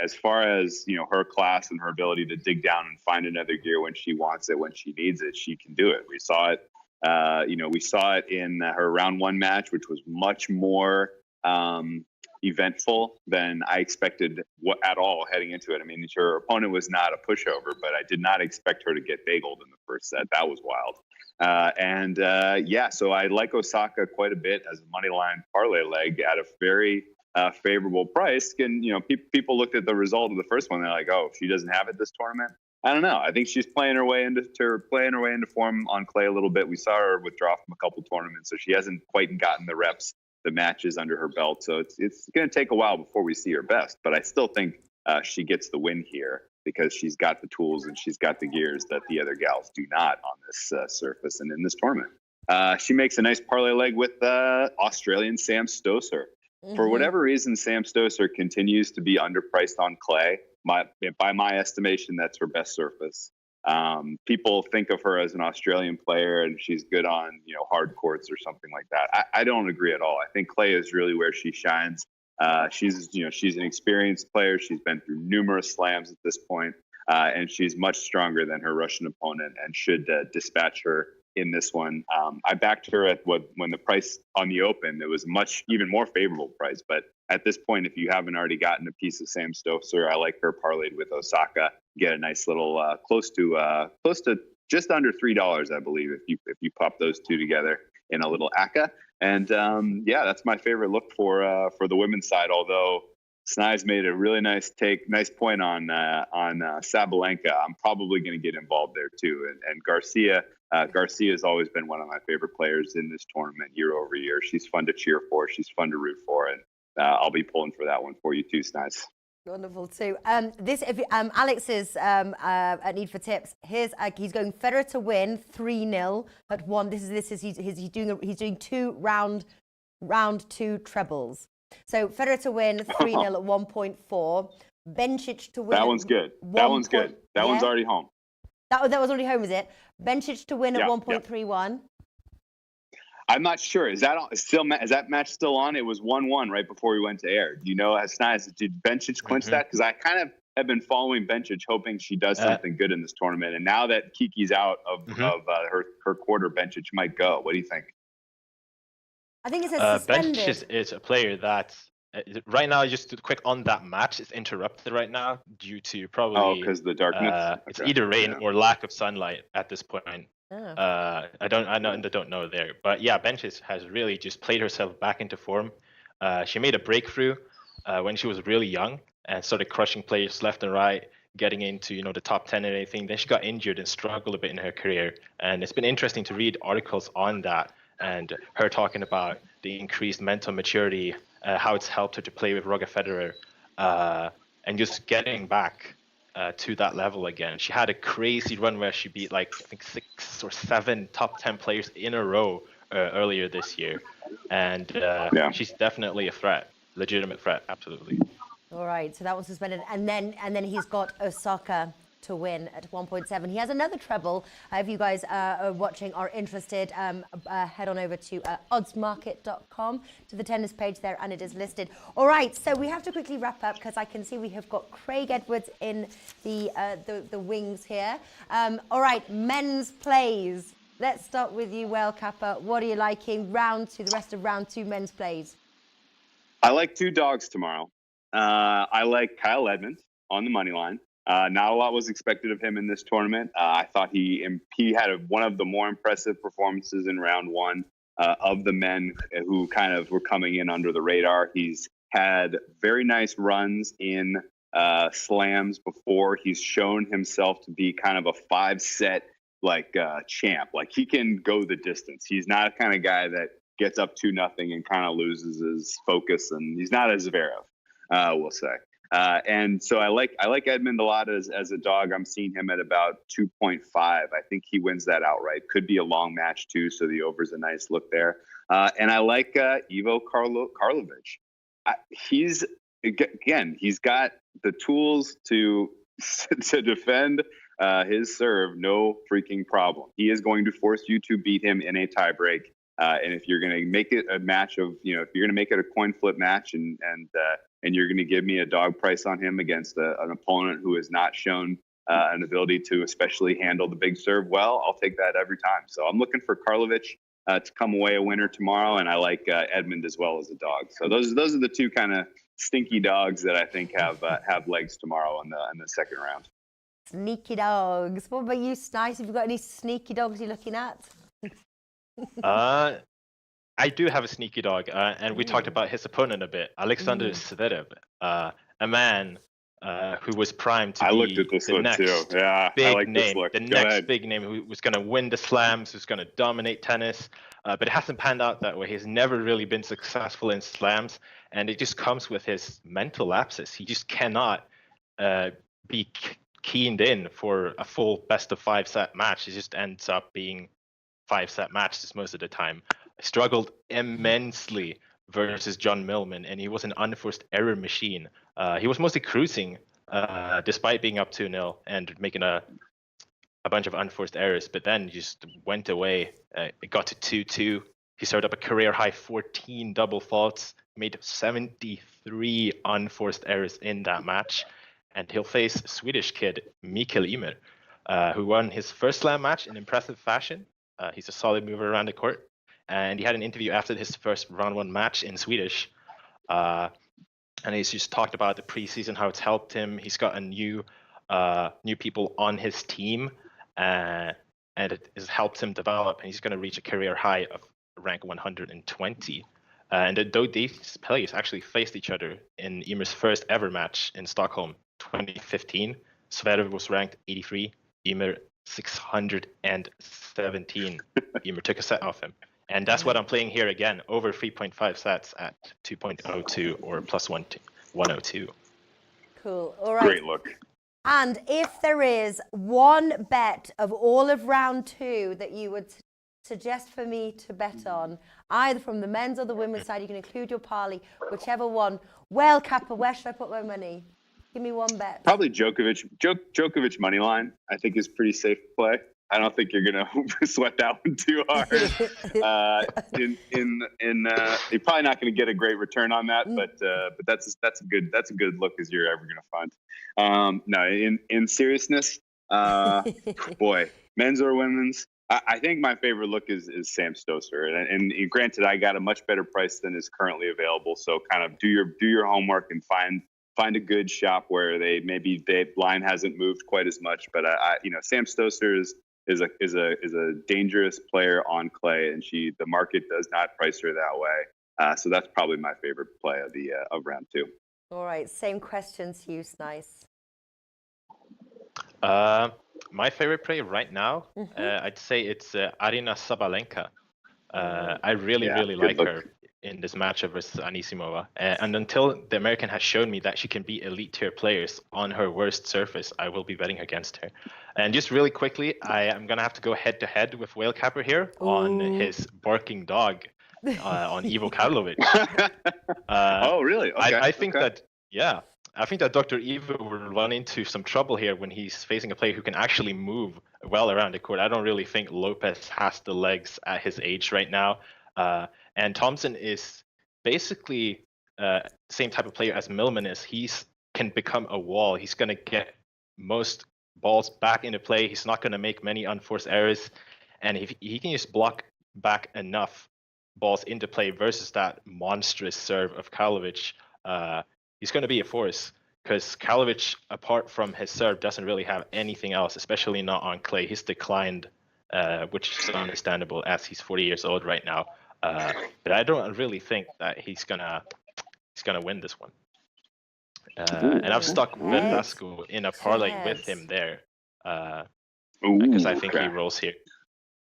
as far as her class and her ability to dig down and find another gear when she wants it, when she needs it, she can do it. We saw it. We saw it in her round 1 match, which was much more eventful than I expected at all heading into it. I mean, her opponent was not a pushover, but I did not expect her to get bageled in the first set. That was wild. So I like Osaka quite a bit as a money line parlay leg at a very favorable price. And people looked at the result of the first one, they're like, oh, she doesn't have it this tournament. I don't know. I think she's playing her way into form on clay a little bit. We saw her withdraw from a couple tournaments, so she hasn't quite gotten the reps, the matches under her belt. So it's going to take a while before we see her best. But I still think she gets the win here because she's got the tools and she's got the gears that the other gals do not on this surface and in this tournament. She makes a nice parlay leg with Australian Sam Stosur. Mm-hmm. For whatever reason, Sam Stosur continues to be underpriced on clay. By my estimation, that's her best surface. People think of her as an Australian player and she's good on, hard courts or something like that. I don't agree at all. I think clay is really where she shines. She's an experienced player. She's been through numerous slams at this point, and she's much stronger than her Russian opponent and should dispatch her in this one. I backed her at when the price on the open, it was even more favorable price. But at this point, if you haven't already gotten a piece of Sam Stosur, I like her parlayed with Osaka. Get a nice little close to just under $3, I believe, if you pop those 2 together in a little ACA. And that's my favorite look for the women's side. Although Snides made a really nice point on Sabalenka. I'm probably going to get involved there too. And Garcia has always been one of my favorite players in this tournament year over year. She's fun to cheer for. She's fun to root for, and I'll be pulling for that one for you too, Snides. Wonderful too. Alex is at Need for Tips. He's going Federer to win 3-0 at 1. He's doing 2 round 2 trebles. So Federer to win 3-0 at 1.4. Bencic to win. That one's good. That one's good. That one's already home. That was already home, is it? Bencic to win at 1.31. I'm not sure. Is that match still on? It was 1-1 right before we went to air. Do you know, as nice, did Bencic clinch that? Because I kind of have been following Bencic, hoping she does something good in this tournament. And now that Kiki's out of her quarter, Bencic might go. What do you think? I think it says suspended. Bencic is a player that right now, just quick on that match, is interrupted right now due to probably because the darkness. It's either rain or lack of sunlight at this point. I don't know there, but yeah, Bencic has really just played herself back into form. She made a breakthrough when she was really young and started crushing players left and right, getting into the top 10 and everything. Then she got injured and struggled a bit in her career. And it's been interesting to read articles on that and her talking about the increased mental maturity, how it's helped her to play with Roger Federer, and just getting back to that level again. She had a crazy run where she beat I think 6 or 7 top 10 players in a row earlier this year. And she's definitely a threat, legitimate threat, absolutely. All right, so that one's suspended, and then he's got Osaka to win at 1.7. He has another treble. If you guys are watching, are interested, head on over to oddsmarket.com to the tennis page there, and it is listed. All right, so we have to quickly wrap up because I can see we have got Craig Edwards in the wings here. All right, men's plays. Let's start with you, Well Kappa. What are you liking? The rest of round 2 men's plays. I like 2 dogs tomorrow. I like Kyle Edmund on the money line. Not a lot was expected of him in this tournament. I thought he had one of the more impressive performances in round 1 of the men who kind of were coming in under the radar. He's had very nice runs in slams before. He's shown himself to be kind of a 5-set champ. He can go the distance. He's not a kind of guy that gets up 2-0 and kind of loses his focus, and he's not a Zverev. We'll say. And so I like Edmund a lot as a dog. I'm seeing him at about 2.5. I think he wins that outright. Could be a long match too, so the over's a nice look there. And I like Ivo Karlovic. He's got the tools to defend his serve, no freaking problem. He is going to force you to beat him in a tiebreak. And if you're going to make it a match of, if you're going to make it a coin flip match and you're going to give me a dog price on him against an opponent who has not shown an ability to especially handle the big serve well, I'll take that every time. So I'm looking for Karlovic to come away a winner tomorrow, and I like Edmund as well as a dog. So those are the 2 kind of stinky dogs that I think have legs tomorrow in the second round. Sneaky dogs. What about you, Snice? Have you got any sneaky dogs you're looking at? I do have a sneaky dog, and we talked about his opponent a bit, Alexander Zverev, a man who was primed to be the next big name, the next big name who was going to win the slams, who's going to dominate tennis, but it hasn't panned out that way. He's never really been successful in slams, and it just comes with his mental lapses. He just cannot be keened in for a full best of 5 set match. It just ends up being 5-set matches most of the time. Struggled immensely versus John Millman, and he was an unforced error machine. He was mostly cruising despite being up 2-0 and making a bunch of unforced errors, but then just went away. It got to 2-2. He started up a career high 14 double faults, made 73 unforced errors in that match, and he'll face Swedish kid Mikael Ymer, who won his first slam match in impressive fashion. He's a solid mover around the court. And he had an interview after his first round 1 match in Swedish. And he's just talked about the preseason, how it's helped him. He's got a new people on his team, and it has helped him develop. And he's going to reach a career high of rank 120. And these players actually faced each other in Ymer's first ever match in Stockholm, 2015. Zverev was ranked 83, Ymer 617. Ymer took a set off him. And that's what I'm playing here again, over 3.5 sets at 2.02 or plus 102. Cool. All right. Great look. And if there is one bet of all of round 2 that you would suggest for me to bet on, either from the men's or the women's side, you can include your parlay, whichever one. Well, Kappa, where should I put my money? Give me one bet. Probably Djokovic money line, I think, is pretty safe to play. I don't think you're gonna sweat that one too hard. You're probably not gonna get a great return on that, but that's a good look as you're ever gonna find. No, in seriousness, boy, men's or women's, I think my favorite look is Sam Stosur, and granted, I got a much better price than is currently available. So kind of do your homework and find a good shop where the line hasn't moved quite as much. But Sam Stosur is a dangerous player on clay, and the market does not price her that way. So that's probably my favorite play of round 2. All right, same question to you, Snice. My favorite play right now, I'd say it's Arina Sabalenka. I really like look. her in this matchup versus Anisimova. And until the American has shown me that she can beat elite tier players on her worst surface, I will be betting against her. And just really quickly, I am going to have to go head to head with Whale Capper here on his barking dog on Ivo Karlovic. Oh, really? Okay. I think that, I think that Dr. Ivo will run into some trouble here when he's facing a player who can actually move well around the court. I don't really think Lopez has the legs at his age right now. And Thompson is basically same type of player as Millman is. He can become a wall. He's going to get most balls back into play. He's not going to make many unforced errors. And if he can just block back enough balls into play versus that monstrous serve of Karlovic, he's going to be a force, because Karlovic, apart from his serve, doesn't really have anything else, especially not on clay. He's declined, which is understandable as he's 40 years old right now. But I don't really think that he's gonna win this one. And I've stuck Verdasco in a parlay with him there, because I think he rolls here.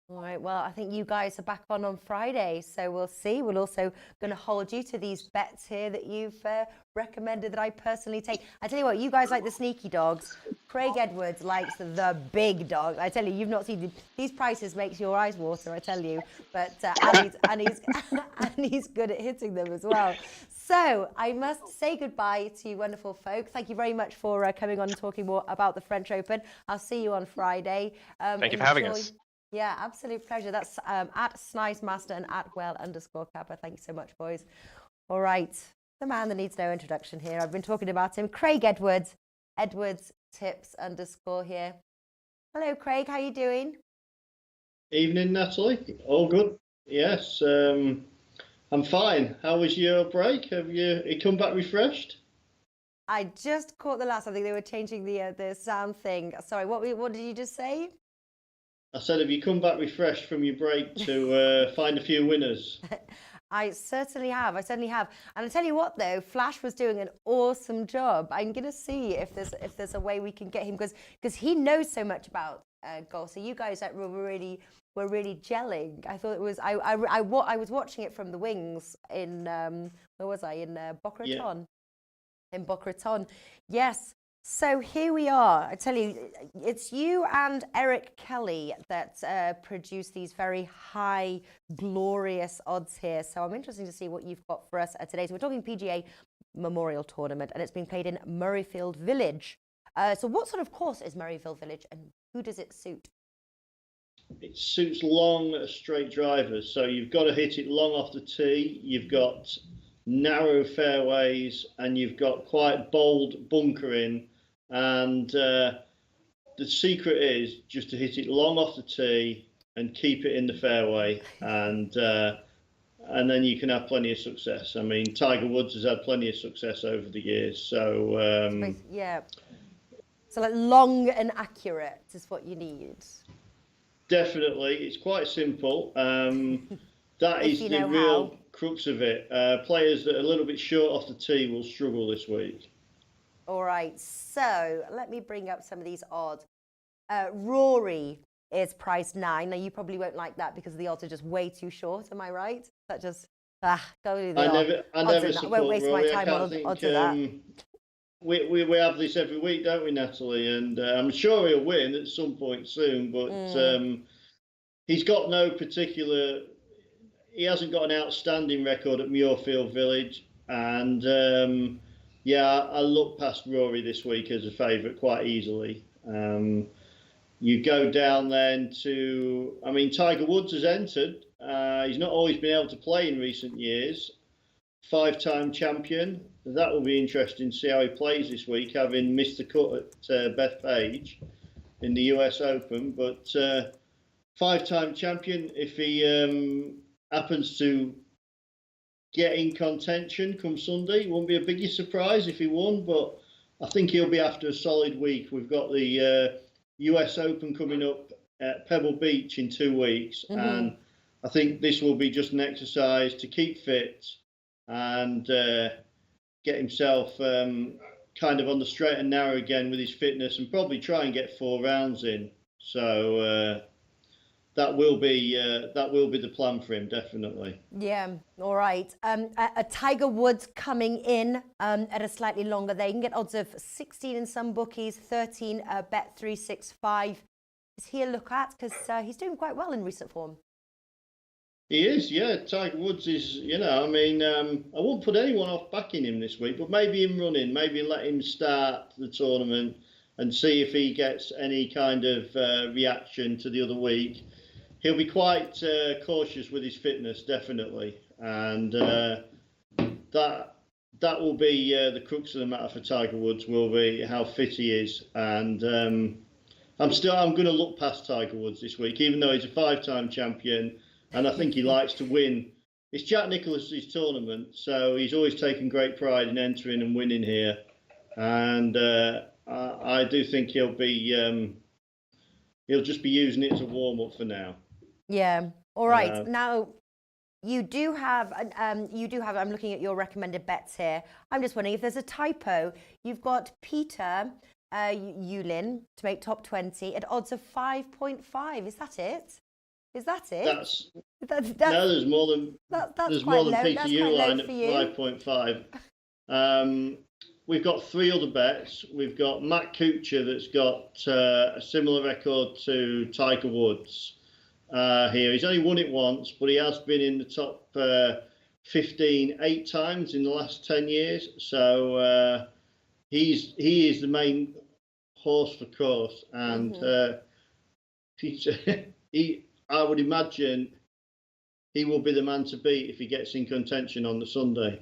All right, well, I think you guys are back on Friday, so we'll see. We're also going to hold you to these bets here that you've recommended that I personally take. I tell you what, you guys like the sneaky dogs. Craig Edwards likes the big dog. I tell you, you've not seen these prices makes your eyes water, I tell you. But and he's good at hitting them as well. So I must say goodbye to you wonderful folk. Thank you very much for coming on and talking more about the French Open. I'll see you on Friday. Thank you for having us. Yeah, absolute pleasure. That's at Snice Master and at Well_Kappa. Thank you so much, boys. All right, the man that needs no introduction here. I've been talking about him, Craig Edwards. Edwards Tips _ here. Hello, Craig. How you doing? Evening, Natalie. All good. Yes, I'm fine. How was your break? Have you come back refreshed? I just caught the last. I think they were changing the sound thing. Sorry, what did you just say? I said, have you come back refreshed from your break to find a few winners? I certainly have. And I tell you what, though, Flash was doing an awesome job. I'm going to see if there's a way we can get him, because he knows so much about golf. So you guys were really gelling. I thought it was. I was watching it from the wings in where was I, in Boca Raton? Yeah. In Boca Raton, yes. So here we are. I tell you, it's you and Eric Kelly that produce these very high, glorious odds here. So I'm interested to see what you've got for us today. So we're talking PGA Memorial Tournament, and it's being played in Murrayfield Village. So what sort of course is Murrayfield Village, and who does it suit? It suits long, straight drivers. So you've got to hit it long off the tee. You've got narrow fairways, and you've got quite bold bunkering. And the secret is just to hit it long off the tee and keep it in the fairway, and then you can have plenty of success. I mean, Tiger Woods has had plenty of success over the years. So yeah, so like long and accurate is what you need. Definitely, it's quite simple. That is the real crux of it. Players that are a little bit short off the tee will struggle this week. All right, so let me bring up some of these odds. Rory is priced 9. Now, you probably won't like that because the odds are just way too short. Am I right? That just, go do the I never support I won't waste Rory. my time on odds of that. We have this every week, don't we, Natalie? And I'm sure he'll win at some point soon, but he's got no particular... He hasn't got an outstanding record at Muirfield Village, and... yeah, I look past Rory this week as a favourite quite easily. You go down then to, I mean, Tiger Woods has entered. He's not always been able to play in recent years. 5-time champion. That will be interesting to see how he plays this week, having missed the cut at Bethpage in the US Open. But 5-time champion, if he happens to get in contention come Sunday, it won't be a biggest surprise if he won, but I think he'll be after a solid week. We've got the US Open coming up at Pebble Beach in 2 weeks, and I think this will be just an exercise to keep fit and get himself kind of on the straight and narrow again with his fitness, and probably try and get 4 rounds in. So that will be the plan for him, definitely. Yeah, all right. A Tiger Woods coming in at a slightly longer. They can get odds of 16 in some bookies, 13 Bet365. Is he a look at? Because he's doing quite well in recent form. He is, yeah. Tiger Woods is, I mean, I wouldn't put anyone off backing him this week, but maybe him running, maybe let him start the tournament and see if he gets any kind of reaction to the other week. He'll be quite cautious with his fitness, definitely, and that will be the crux of the matter for Tiger Woods. Will be how fit he is, and I'm going to look past Tiger Woods this week, even though he's a 5-time champion, and I think he likes to win. It's Jack Nicklaus's tournament, so he's always taken great pride in entering and winning here, and I do think he'll just be using it as a warm up for now. Yeah. All right. Now, you do have. I'm looking at your recommended bets here. I'm just wondering if there's a typo. You've got Peter Yulin to make top 20 at odds of 5.5. Is that it? Is that it? That's no. There's more than there's more than Peter Yulin at 5.5. We've got 3 other bets. We've got Matt Kuchar that's got a similar record to Tiger Woods. Here, he's only won it once, but he has been in the top 15 8 times in the last 10 years. So he is the main horse for course, and I would imagine he will be the man to beat if he gets in contention on the Sunday.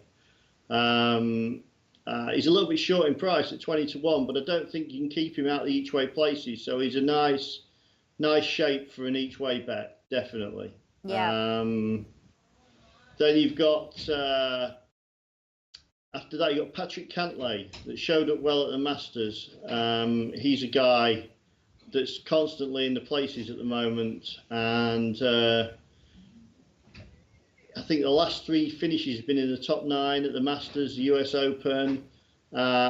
He's a little bit short in price at 20-1, but I don't think you can keep him out of the each way places. So he's a nice shape for an each way bet, definitely. Yeah. Then you've got after that you got Patrick Cantlay that showed up well at the Masters. He's a guy that's constantly in the places at the moment, and I think the last 3 finishes have been in the top 9 at the Masters, the US Open.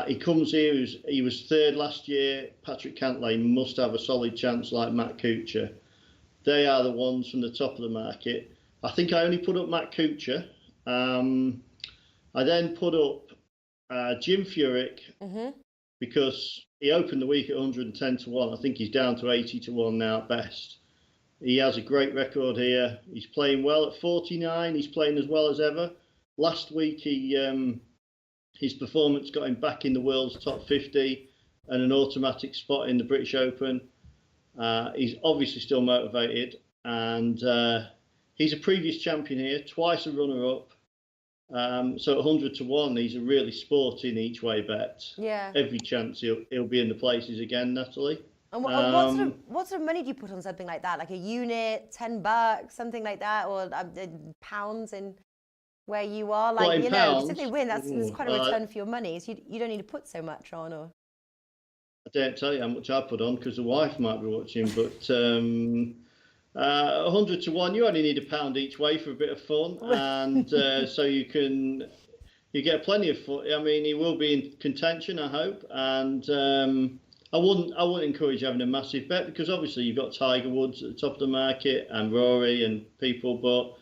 He comes here, he was 3rd last year. Patrick Cantlay must have a solid chance like Matt Kuchar. They are the ones from the top of the market. I think I only put up Matt Kuchar. I then put up Jim Furyk because he opened the week at 110-1. I think he's down to 80-1 now at best. He has a great record here. He's playing well at 49. He's playing as well as ever. Last week, his performance got him back in the world's top 50 and an automatic spot in the British Open. He's obviously still motivated, and he's a previous champion here, twice a runner-up. So at 100-1, he's a really sporting each way bet. Yeah. Every chance he'll be in the places again, Natalie. And what sort of money do you put on something like that? Like a unit, $10, something like that, or pounds in where you are? Like, you know, if they win, that's quite a return for your money. So you don't need to put so much on, or. I don't tell you how much I put on because the wife might be watching, but 100-1, you only need £1 each way for a bit of fun, and so you get plenty of fun. I mean, he will be in contention, I hope, and I wouldn't encourage having a massive bet because obviously you've got Tiger Woods at the top of the market and Rory and people, but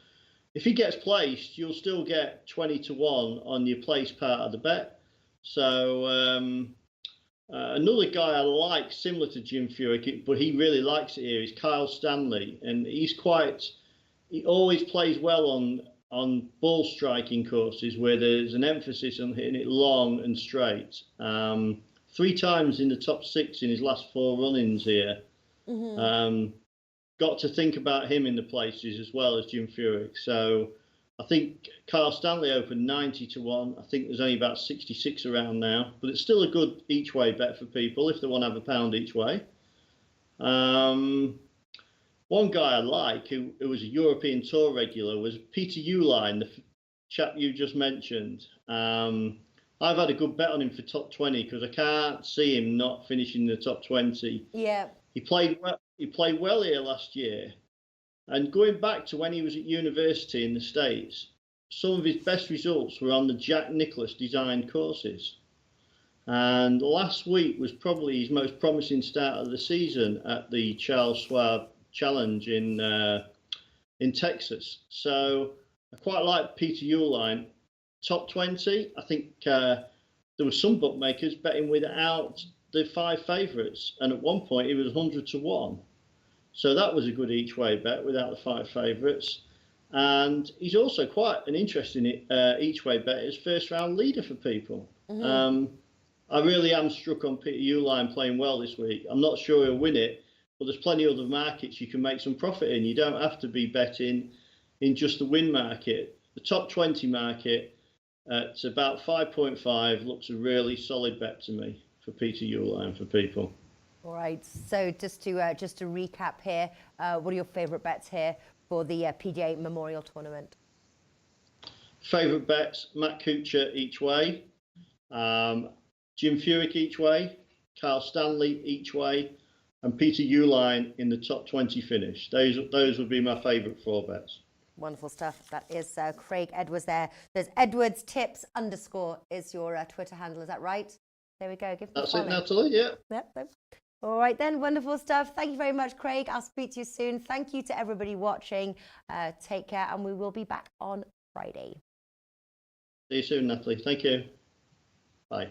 if he gets placed, you'll still get 20-1 on your place part of the bet. So another guy I like, similar to Jim Furyk, but he really likes it here, is Kyle Stanley, and he always plays well on ball striking courses where there's an emphasis on hitting it long and straight. 3 times in the top 6 in his last 4 run-ins here. Got to think about him in the places as well as Jim Furyk. So I think Kyle Stanley opened 90-1. I think there's only about 66 around now, but it's still a good each way bet for people if they want to have £1 each way. One guy I like who was a European Tour regular was Peter Uline, the chap you just mentioned. I've had a good bet on him for top 20 because I can't see him not finishing the top 20. Yeah. He played well here last year. And going back to when he was at university in the States, some of his best results were on the Jack Nicklaus designed courses. And last week was probably his most promising start of the season at the Charles Schwab Challenge in Texas. So I quite like Peter Uihlein. Top 20, I think there were some bookmakers betting without the 5 favourites. And at one point, it was 100 to 1. So that was a good each-way bet without the 5 favourites. And he's also quite an interesting each-way bet as first-round leader for people. Mm-hmm. I really am struck on Peter Uihlein playing well this week. I'm not sure he'll win it, but there's plenty of other markets you can make some profit in. You don't have to be betting in just the win market. The top 20 market at about 5.5 looks a really solid bet to me for Peter Uihlein for people. All right, so just to recap here, what are your favourite bets here for the PGA Memorial Tournament? Favourite bets, Matt Kuchar each way, Jim Furyk each way, Kyle Stanley each way, and Peter Uihlein in the top 20 finish. Those would be my favourite 4 bets. Wonderful stuff. That is Craig Edwards there. There's Edwards Tips _ is your Twitter handle. Is that right? There we go. Give That's it, Natalie. Yeah. Yep. All right then. Wonderful stuff. Thank you very much, Craig. I'll speak to you soon. Thank you to everybody watching. Take care, and we will be back on Friday. See you soon, Natalie. Thank you. Bye.